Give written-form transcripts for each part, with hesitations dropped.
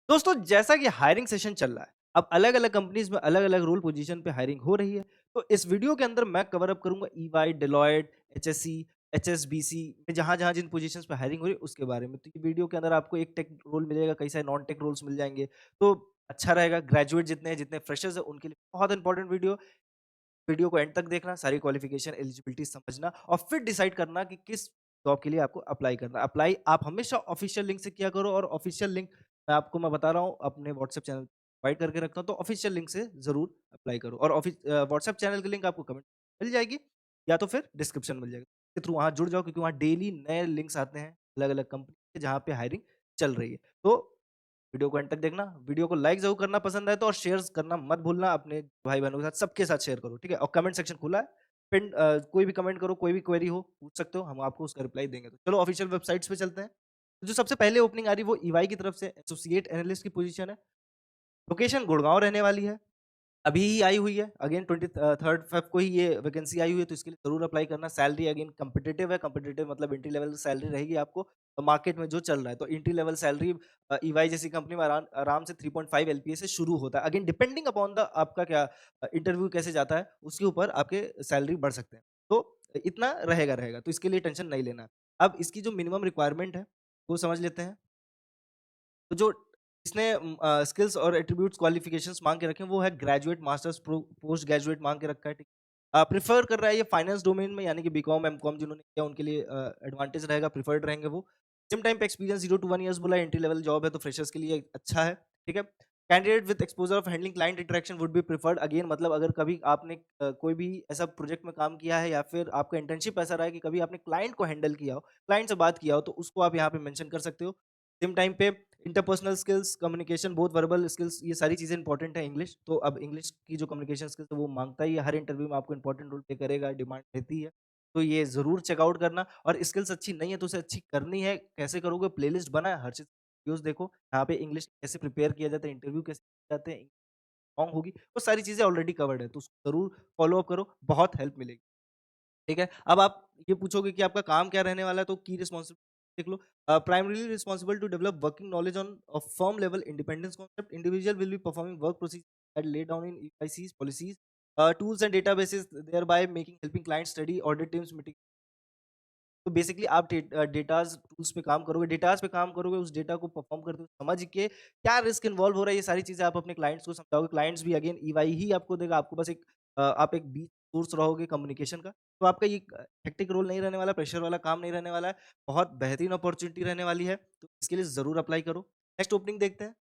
दोस्तों जैसा कि हायरिंग सेशन चल रहा है, अब अलग-अलग कंपनीज़ में अलग-अलग रोल पोजीशन पे हायरिंग हो रही है। तो इस वीडियो के अंदर मैं कवर अप करूँगा ईवाई, डेलॉयट, एचएससी, एचएसबीसी में जहाँ-जहाँ जिन पोजीशंस पे हायरिंग हो रही है उसके बारे में। तो ये वीडियो के अंदर आपको एक टेक रोल मिलेगा, कई सारे नॉन टेक रोल्स मिल जाएँगे। तो अच्छा रहेगा, ग्रेजुएट जितने हैं, जितने फ्रेशर्स हैं उनके लिए बहुत इंपॉर्टेंट वीडियो। वीडियो को एंड तक देखना, सारी क्वालिफ़िकेशन, एलिजिबिलिटी समझना और फिर डिसाइड करना कि किस जॉब के लिए आपको अप्लाई करना है। अप्लाई आप हमेशा ऑफ़िशियल लिंक से किया करो और ऑफ़िशियल लिंक मैं बता रहा हूँ अपने व्हाट्सएप चैनल प्रोवाइड करके रखता हूँ, तो ऑफ़िशियल लिंक से ज़रूर अप्लाई करो और व्हाट्सएप चैनल की लिंक आपको कमेंट मिल जाएगी या तो फिर डिस्क्रिप्शन मिल जाएगा। के थ्रू वहाँ जुड़ जाओ क्योंकि वहाँ डेली नए लिंक्स आते हैं अलग-अलग कंपनी के जहाँ पे हायरिंग चल रही है। तो वीडियो को एंड तक देखना, वीडियो को लाइक ज़रूर करना पसंद आए तो और शेयर्स करना मत भूलना अपने भाई-बहनों के साथ, सबके साथ शेयर करो, ठीक है? और कमेंट सेक्शन खुला है, कोई भी कमेंट करो, कोई भी क्वेरी हो, पूछ सकते हो, हम आपको उसका रिप्लाई देंगे। तो चलो ऑफिशियल वेबसाइट्स पे चलते हैं। तो जो सबसे पहले ओपनिंग आ रही है वो ईवाई की तरफ से एसोसिएट एनालिस्ट की पोजीशन है। लोकेशन गुड़गाँव रहने वाली है। अभी ही आई हुई है, अगेन 23rd फ़ेब को ही ये वैकेंसी आई हुई है, तो इसके लिए ज़रूर अप्लाई करना। सैलरी अगेन कॉम्पिटिटिव है, कॉम्पिटिटिव मतलब एंट्री लेवल सैलरी रहेगी आपको मार्केट में जो चल रहा है। तो एंट्री लेवल सैलरी ईवाई जैसी कंपनी में आराम आराम से 3.5 एलपीए से शुरू होता है। अगेन डिपेंडिंग अपॉन द आपका क्या इंटरव्यू कैसे जाता है, उसके ऊपर आपके सैलरी बढ़ सकते हैं। तो इतना रहेगा, तो इसके लिए टेंशन नहीं लेना है। अब इसकी जो मिनिमम रिक्वायरमेंट है, वो समझ लेते हैं। तो जो इसने स्किल्स और एट्रिब्यूट्स क्वालिफिकेशंस माँग के रखे हैं, वो है ग्रेजुएट, मास्टर्स, पोस्ट ग्रेजुएट माँग के रखा है, ठीक। प्रेफ़र कर रहा है ये फाइनेंस डोमेन में यानी कि बीकॉम, एमकॉम जिन्होंने किया उनके लिए एडवांटेज रहेगा, प्रेफर्ड रहेंगे वो। सेम टाइम पे एक्सपीरियंस 0 टू 1 ईयर्स बोला है, एंट्री लेवल जॉब है तो फ्रेशर्स के लिए अच्छा है, ठीक है। Candidate with exposure of handling client interaction would be preferred again मतलब अगर कभी आपने कोई भी ऐसा प्रोजेक्ट में काम किया है या फिर आपका इंटर्नशिप ऐसा रहा है कि कभी आपने क्लाइंट को हैंडल किया हो, क्लाइंट से बात किया हो, तो उसको आप यहाँ पे मेंशन कर सकते हो। सेम टाइम पे interpersonal skills, communication, both verbal skills ये सारी चीज़ें इंपॉर्टेंट है इंग्लिश। तो अब इंग्लिश की जो कम्युनिकेशन स्किल्स है वो माँगता ही है, हर इंटरव्यू में आपको इंपॉर्टेंट रोल प्ले करेगा, डिमांड रहती है। तो ये ज़रूर चेकआउट करना और स्किल्स अच्छी नहीं है तो उसे अच्छी करनी है, कैसे करोगे? प्लेलिस्ट बना है, हर चीज़ वीडियोज़ देखो, यहाँ पे इंग्लिश कैसे प्रिपेयर किया जाता है, इंटरव्यू कैसे किए जाते हैं, स्ट्रांग होगी, वो सारी चीज़ें ऑलरेडी कवर्ड है, तो उसको ज़रूर फॉलो अप करो, बहुत हेल्प मिलेगी। ठीक है? अब आप ये पूछोगे कि आपका काम क्या रहने वाला है, तो की रिस्पॉन्सिबिलिटी देख लो। Primarily responsible to develop working knowledge on a firm level independence concept, individual will be performing work procedure that laid down in EIC's policies, tools and databases, thereby making helping clients study, audit teams, mitigate। तो basically आप datas tools पे काम करोगे, datas पे काम करोगे, उस data को परफॉर्म करते हुए समझ के क्या रिस्क इन्वॉल्व हो रहा है, ये सारी चीज़ें आप अपने क्लाइंट्स को समझाओगे। क्लाइंट्स भी अगेन ईवाई ही आपको देगा, आपको बस आप एक बीच सोर्स रहोगे कम्युनिकेशन का। तो आपका ये हेक्टिक रोल नहीं रहने वाला, प्रेशर वाला काम नहीं रहने वाला है, बहुत बेहतरीन अपॉर्च्युनिटी रहने वाली है, तो इसके लिए ज़रूर अप्लाई करो। नेक्स्ट ओपनिंग देखते हैं।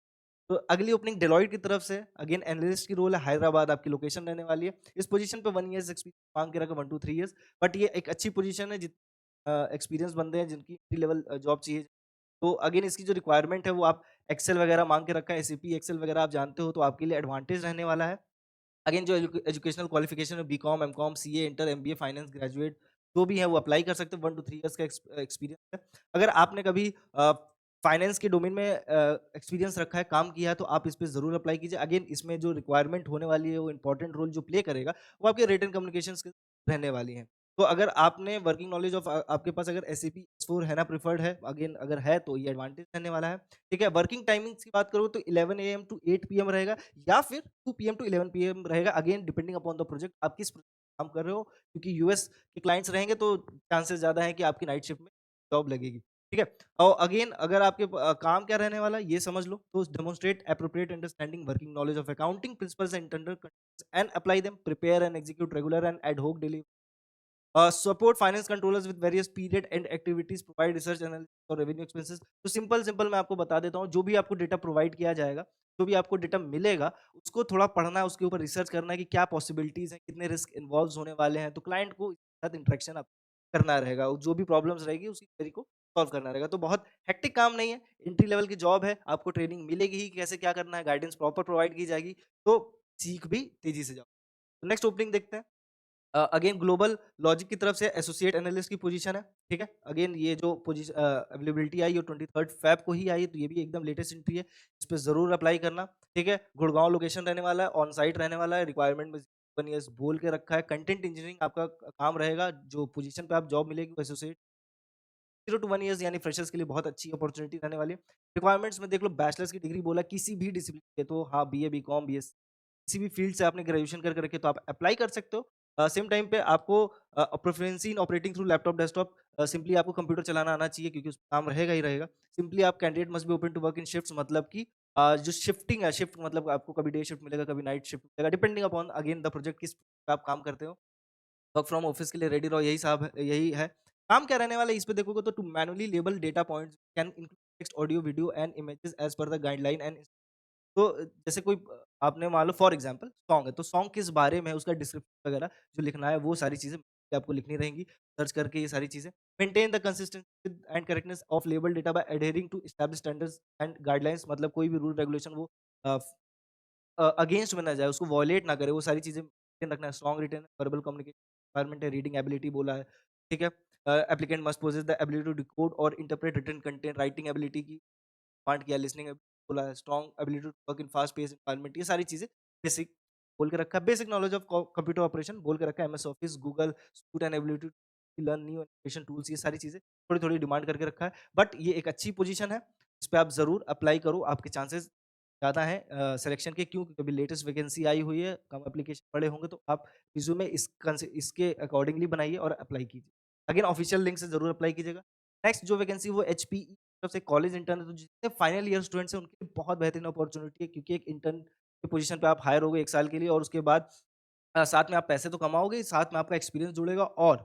तो अगली ओपनिंग डेलॉयट की तरफ से अगेन एनालिस्ट की रोल है, हैदराबाद आपकी लोकेशन रहने वाली है। इस पोजीशन पे 1 ईयर्स एक्सपीरियंस माँग के रखा 1 टू 3 ईयर्स, बट ये एक अच्छी पोजीशन है एक्सपीरियंस बंदे हैं जिनकी एंट्री लेवल जॉब चाहिए। तो अगेन इसकी जो रिक्वायरमेंट है वो आप एक्सेल वगैरह माँग के रखा है, एसीपी, एक्सेल वगैरह आप जानते हो तो आपके लिए एडवांटेज रहने वाला है। अगेन जो एजुकेशनल क्वालिफिकेशन है BCom, MCom, CA, inter, MBA, finance graduate जो भी है वो अप्लाई कर सकते हैं, 1 टू 3 इयर्स का एक्सपीरियंस है। अगर आपने कभी फाइनेंस के डोमेन में एक्सपीरियंस रखा है, काम किया है तो आप इस पे ज़रूर अप्लाई कीजिए। अगेन इसमें जो रिक्वायरमेंट होने वाली है वो इम्पोर्टेंट रोल जो प्ले करेगा वो आपके रिटन कम्युनिकेशन स्किल्स रहने वाली हैं। तो अगर आपने वर्किंग नॉलेज ऑफ आपके पास अगर एसएपी एस4 है ना प्रिफर्ड है, अगेन अगर है तो ये एडवांटेज रहने वाला है। ठीक है, वर्किंग टाइमिंग्स की बात करूँ तो 11 एएम टू 8 पीएम रहेगा या फिर 2 पीएम टू 11 पीएम रहेगा, again depending upon the project आप किस प्रोजेक्ट में काम कर रहे हो, क्योंकि यूएस के क्लाइंट्स रहेंगे तो चांसेस ज़्यादा है कि आपकी नाइट शिफ्ट में जॉब लगेगी। ठीक है? और अगेन अगर आपके काम क्या रहने वाला है ये समझ लो, तो demonstrate appropriate understanding working knowledge of accounting principles and tender and apply them, prepare and execute regular and ad hoc daily support finance controllers with various period end activities, provide research analysis और revenue expenses. तो simple simple मैं आपको बता देता हूँ, जो भी आपको डेटा प्रोवाइड किया जाएगा, जो भी आपको डेटा मिलेगा, उसको थोड़ा पढ़ना है, उसके ऊपर रिसर्च करना है कि क्या पॉसिबिलिटीज हैं, कितने रिस्क इन्वॉल्व होने वाले हैं। तो क्लाइंट को इसके साथ इंटरेक्शन आप करना रहेगा, और जो भी प्रॉब्लम्स रहेगी उसकी क्वेरी को सॉल्व करना रहेगा। तो बहुत हेक्टिक काम नहीं है, एंट्री लेवल की जॉब है, आपको ट्रेनिंग मिलेगी ही, कैसे क्या करना है, गाइडेंस प्रॉपर प्रोवाइड की जाएगी, तो सीख भी तेजी से जाओ। नेक्स्ट ओपनिंग देखते हैं। अगेन ग्लोबल लॉजिक की तरफ से एसोसिएट एनालिस्ट की पोजीशन है, ठीक है? अगेन ये जो अवेलेबिलिटी आई है 23rd फ़ेब को ही आई है, तो ये भी एकदम लेटेस्ट एंट्री है। इस पे ज़रूर अप्लाई करना, ठीक है? गुड़गाँव लोकेशन रहने वाला है, ऑन साइट रहने वाला है, रिक्वायरमेंट में 1 ईयर्स बोल के रखा है। कंटेंट इंजीनियरिंग आपका काम रहेगा, जो पोजीशन पे आप जॉब मिलेगी वो एसोसिएट 0 टू 1 ईयर्स यानी फ्रेशर्स के लिए बहुत अच्छी अपॉर्च्युनिटी रहने वाली है। रिक्वायरमेंट्स में देख लो बैचलर्स की डिग्री बोला किसी भी डिसिप्लिन के तो हाँ, बीए, बीकॉम, बीएससी किसी भी फील्ड से आपने ग्रेजुएशन करके रखी है तो आप अप्लाई कर सकते हो। सेम टाइम पे आपको proficiency in operating through laptop, desktop simply आपको कंप्यूटर चलाना आना चाहिए क्योंकि उसमें काम रहेगा ही रहेगा। सिंपली आप candidate must be open to work in shifts मतलब कि जो शिफ्टिंग है, शिफ्ट मतलब आपको कभी डे शिफ्ट मिलेगा, कभी नाइट शिफ्ट मिलेगा depending upon again the project किस पे आप काम करते हो। वर्क फ्रॉम ऑफिस के लिए रेडी रहो यही है। काम क्या रहने वाला है इस पे देखोगे तो to manually label data points can include text, audio, video and images as per the guideline and तो जैसे कोई आपने मान लो फॉर एग्जांपल सॉन्ग है, तो सॉन्ग किस बारे में है, उसका डिस्क्रिप्शन वगैरह जो लिखना है, वो सारी चीज़ें आपको लिखनी रहेंगी, सर्च करके ये सारी चीज़ें। Maintain the consistency and correctness of label data by adhering to established standards and guidelines मतलब कोई भी रूल रेगुलेशन वो अ, अगेंस्ट में ना जाए, उसको वॉयलेट ना करे, वो सारी चीज़ें मेंटेन रखना है। Strong written verbal communication requirement है, रीडिंग एबिलिटी बोला है, ठीक है? Applicant must possess the ability to decode और interpret written content, writing ability की डिमांड किया, लिसनिंग बोला है, strong ability to work in fast paced environment, ये सारी चीज़ें बेसिक बोल के रखा है। Basic knowledge of computer operation बोल के रखा है, MS Office, Google suite and ability to learn new animation tools, ये सारी चीज़ें थोड़ी-थोड़ी डिमांड करके रखा है। बट ये एक अच्छी पोजीशन है, इस पे आप ज़रूर अप्लाई करो, आपके चांसेस ज़्यादा हैं सिलेक्शन के। क्यों? क्योंकि अभी लेटेस्ट वैकेंसी आई हुई है, कम एप्लीकेशन पड़े होंगे, तो आप रिज़्यूमे इसके अकॉर्डिंगली बनाइए और अप्लाई कीजिए। अगेन ऑफिशियल लिंक से ज़रूर अप्लाई कीजिएगा। नेक्स्ट जो वैकेंसी वो एचपीई तरफ से कॉलेज इंटर्न है, तो जितने फाइनल ईयर स्टूडेंट्स हैं उनके लिए बहुत बेहतरीन अपॉर्च्युनिटी है क्योंकि एक इंटर्न की पोजीशन पे आप हायर होगे 1 साल के लिए और उसके बाद साथ में आप पैसे तो कमाओगे, साथ में आपका एक्सपीरियंस जुड़ेगा और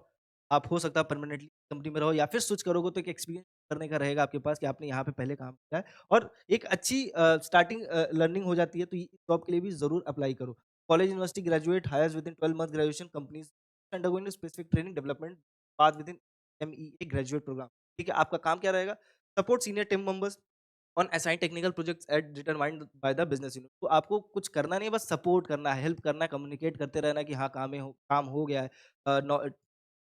आप हो सकता है परमानेंटली कंपनी में रहो या फिर स्विच करोगे तो एक एक्सपीरियंस करने का रहेगा आपके पास कि आपने यहाँ पे पहले काम किया है और एक अच्छी स्टार्टिंग लर्निंग हो जाती है तो इस जॉब के लिए भी ज़रूर अप्लाई करो। College university graduate hires within 12 month graduation companies undergoing specific training development path within MEA graduate program. ठीक है, आपका काम क्या रहेगा? Support senior team members on assign technical projects at determined by the business unit. तो आपको कुछ करना नहीं है, बस सपोर्ट करना है, हेल्प करना है, कम्युनिकेट करते रहना है कि हाँ, काम हो गया है।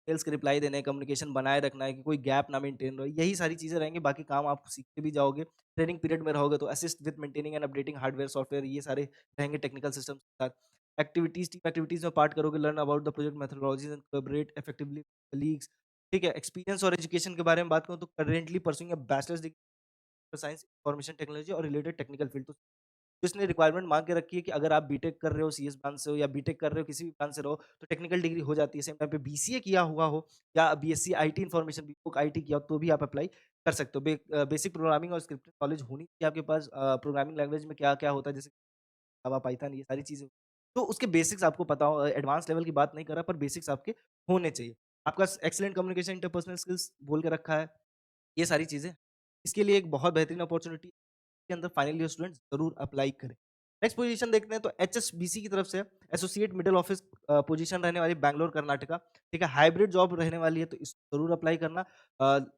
मेल्स के रिप्लाई देने हैं, कम्युनिकेशन बनाए रखना है कि कोई गैप ना मेंटेन रहे। यही सारी चीज़ें रहेंगी, बाकी काम आप सीखते भी जाओगे। ट्रेनिंग पीरियड में रहोगे तो assist with maintaining and updating hardware, software ये सारे रहेंगे टेक्निकल सिस्टम के साथ। टीम एक्टिविटीज़ में पार्ट करोगे, learn about the project methodologies and collaborate effectively colleagues. ठीक है, एक्सपीरियंस और एजुकेशन के बारे में बात करूँ तो currently pursuing a bachelor's degree science, information technology और रिलेटेड टेक्निकल फील्ड। तो इसने रिक्वायरमेंट माँग के रखी है कि अगर आप बीटेक कर रहे हो सीएस ब्रांच से हो या बीटेक कर रहे हो किसी भी ब्रांच से रहो, तो टेक्निकल डिग्री हो जाती है। सेम टाइम पे बीसीए किया हुआ हो या BSc IT information BTech IT किया हो, तो भी आप अप्लाई कर सकते हो। बेसिक प्रोग्रामिंग और स्क्रिप्टिंग नॉलेज होनी चाहिए आपके पास। प्रोग्रामिंग लैंग्वेज में क्या-क्या होता है जैसे जावा, पाइथन ये सारी चीज़ें। तो उसके बेसिक्स आपको पता हो, एडवांस लेवल की बात नहीं कर रहा पर बेसिक्स आपके होने चाहिए। आपका एक्सीलेंट कम्युनिकेशन, इंटरपर्सनल स्किल्स बोल के रखा है। ये सारी चीज़ें, इसके लिए एक बहुत बेहतरीन अपॉर्च्युनिटी के अंदर फाइनल ईयर स्टूडेंट्स ज़रूर अप्लाई करें। नेक्स्ट पोजीशन देखते हैं तो एचएसबीसी की तरफ से एसोसिएट मिडल ऑफिस पोजीशन रहने वाली बैंगलोर कर्नाटका, ठीक है? हाइब्रिड जॉब रहने वाली है तो इसको ज़रूर अप्लाई करना।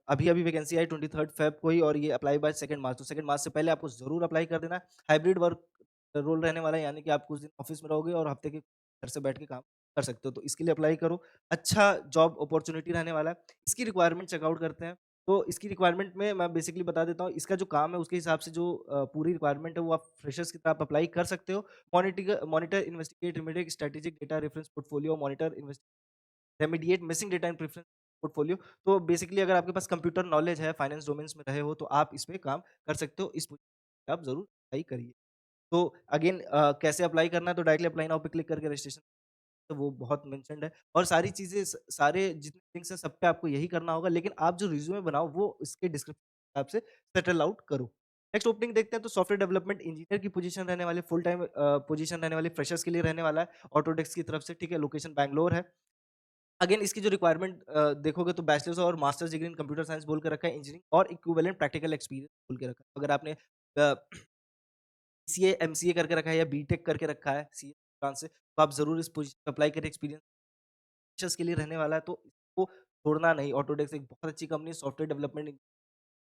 अभी-अभी वैकेंसी आई 23 फेब को ही और ये अप्लाई बाय 2 मार्च, तो 2 मार्च से पहले आपको ज़रूर अप्लाई कर देना है। हाइब्रिड वर्क रोल रहने वाला है यानी कि आप कुछ दिन ऑफिस में रहोगे और हफ्ते के घर से बैठ के काम कर सकते हो, तो इसके लिए अप्लाई करो। अच्छा जॉब अपॉर्च्युनिटी रहने वाला है। इसकी रिक्वायरमेंट चेकआउट करते हैं। तो इसकी रिक्वायरमेंट में मैं बेसिकली बता देता हूँ, इसका जो काम है उसके हिसाब से जो पूरी रिक्वायरमेंट है वो आप फ्रेशर्स की तरह आप अप्लाई कर सकते हो। Monitor, investigate, remediate strategic data reference portfolio, monitor, remediate missing data in preference portfolio. तो बेसिकली अगर आपके पास कंप्यूटर नॉलेज है, फाइनेंस डोमेन्स में रहे हो तो आप इस पे काम कर सकते हो। इस पोजीशन पे आप ज़रूर अप्लाई करिए। तो अगेन कैसे अप्लाई करना है तो डायरेक्टली अप्लाई नाउ पे क्लिक करके रजिस्ट्रेशन, तो वो बहुत मेंशन्ड है और सारी चीज़ें सारे जितने लिंक्स हैं सब पे आपको यही करना होगा, लेकिन आप जो रिज्यूमे बनाओ वो इसके डिस्क्रिप्शन के हिसाब से सेटल आउट करो। नेक्स्ट ओपनिंग देखते हैं तो सॉफ्टवेयर डेवलपमेंट इंजीनियर की पोजीशन रहने वाली, फुल टाइम पोजीशन रहने वाली, फ्रेशर्स के लिए रहने वाला है ऑटोडेस्क की तरफ से, ठीक है? लोकेशन बैंगलोर है। अगेन इसकी जो रिक्वायरमेंट देखोगे तो बैचलर्स और masters degree in computer science बोल के रखा है, इंजीनियरिंग और इक्विवेलेंट प्रैक्टिकल एक्सपीरियंस बोल के रखा है। अगर आपने सीए, एमसीए करके रखा है या बीटेक करके रखा है सीए ब्रांच से, तो आप ज़रूर इस पोजीशन पे अप्लाई करें। एक्सपीरियंस फ्रेशर्स के लिए रहने वाला है, तो इसको छोड़ना नहीं। ऑटोडेस्क एक बहुत अच्छी कंपनी है, सॉफ्टवेयर डेवलपमेंट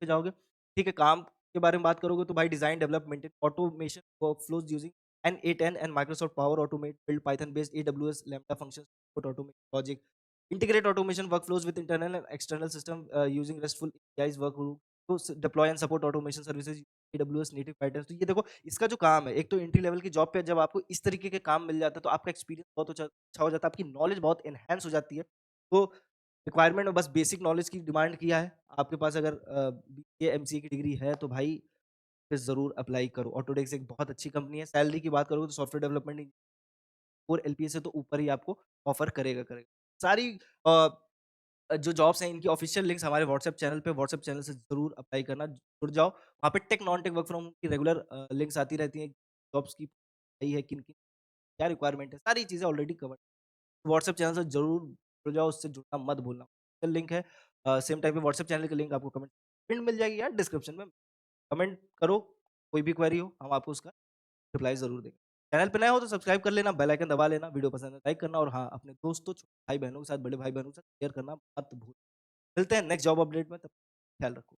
पे जाओगे, ठीक है? काम के बारे में बात करोगे तो भाई design, development, automation workflows using N8N and Microsoft Power Automate, build Python based AWS Lambda functions, support automation logic, integrate automation workflows with internal and external system using RESTful APIs work group to deploy and support automation services AWS native patterns। तो ये देखो इसका जो काम है, एक तो entry level की जॉब पे जब आपको इस तरीके के काम मिल जाता है तो आपका एक्सपीरियंस बहुत अच्छा अच्छा हो जाता है, आपकी नॉलेज बहुत एनहांस हो जाती है। तो रिक्वायरमेंट में बस बेसिक नॉलेज की डिमांड किया है। आपके पास अगर बीसीए, एमसीए की डिग्री है तो भाई फिर ज़रूर अप्लाई करो। ऑटोडेस्क एक बहुत अच्छी कंपनी है। सैलरी की बात करोगे तो सॉफ्टवेयर डेवलपमेंट और एलपीए से तो ऊपर ही आपको ऑफर करेगा करेगा। सारी जो जॉब्स हैं इनकी ऑफिशियल लिंक्स हमारे व्हाट्सएप चैनल से ज़रूर अप्लाई करना, जुड़ जाओ। वहाँ पे tech, non tech, work from home की रेगुलर लिंक्स आती रहती हैं। जॉब्स की सही है, किन-किन क्या रिक्वायरमेंट है, सारी चीज़ें ऑलरेडी कवर। व्हाट्सएप चैनल से ज़रूर जुड़ जाओ, उससे जुड़ना मत भूलना। लिंक है सेम टाइप के व्हाट्सएप चैनल की लिंक आपको कमेंट पिन मिल जाएगी या डिस्क्रिप्शन में। कमेंट करो, कोई भी क्वेरी हो, हम आपको उसका रिप्लाई ज़रूर देंगे। चैनल पे नए हो तो सब्सक्राइब कर लेना, बेल आइकन दबा लेना, वीडियो पसंद है लाइक करना और हाँ, अपने दोस्तों, छोटे भाई-बहनों के साथ, बड़े भाई-बहनों के साथ शेयर करना मत भूलना। मिलते हैं नेक्स्ट जॉब अपडेट में, तब तक ख्याल रखो।